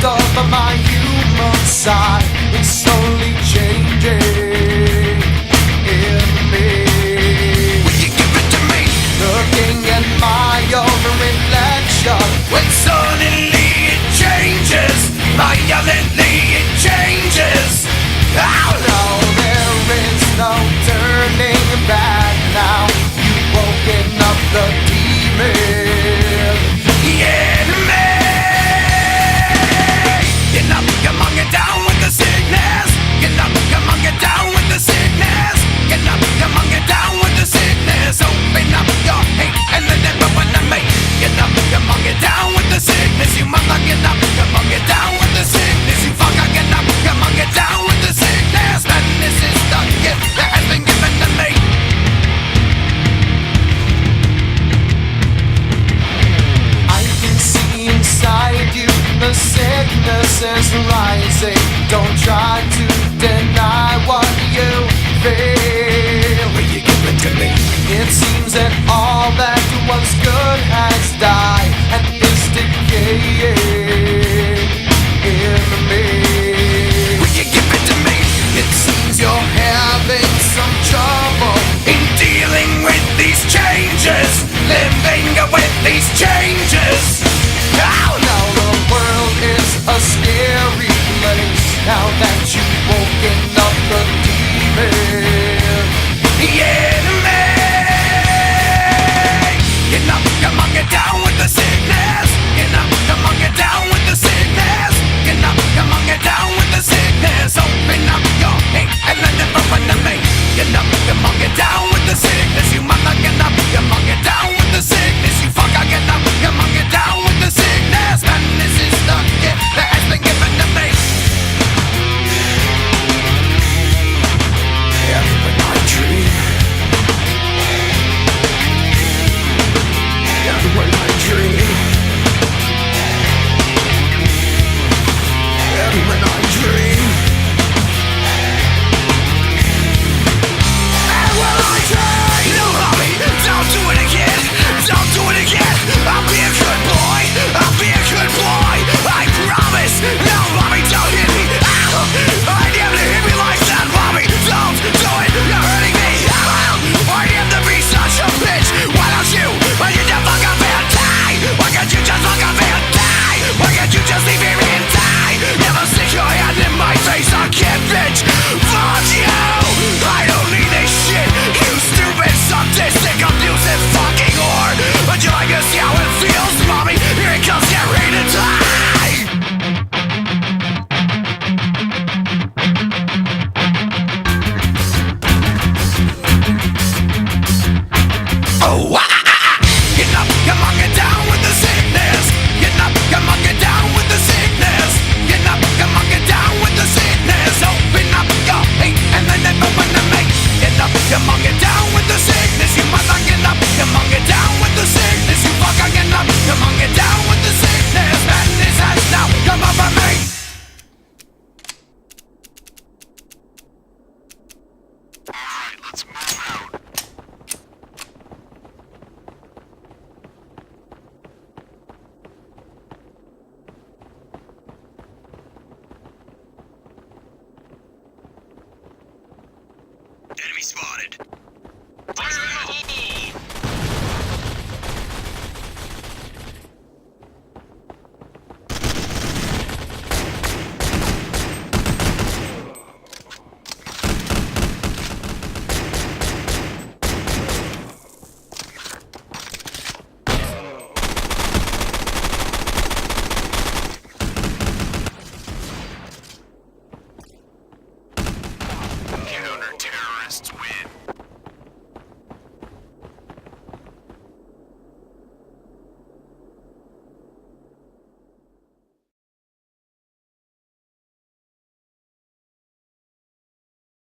of my human side is slowly changing in me. Will you give it to me? Looking at my own reflection, When suddenly it changes, violently it changes. Oh no, there is no turning back now. You've woken up the demon. yeah, me. Get up, come on, get down with the sickness. Get up, come on, get down with the sickness. Get up, come on, get down with the sickness. Open up your hate and let everyone to make. Get up, come on, get down with the sickness. You mother, get up, come on, get down with the sickness. You fucker, get up, come on, get down with the sickness. And this is the gift that has been given to me. I can see inside you, the sickness is rising. Don't try to deny what you feel. Will you give it to me? It seems that all that was good has died and is decaying.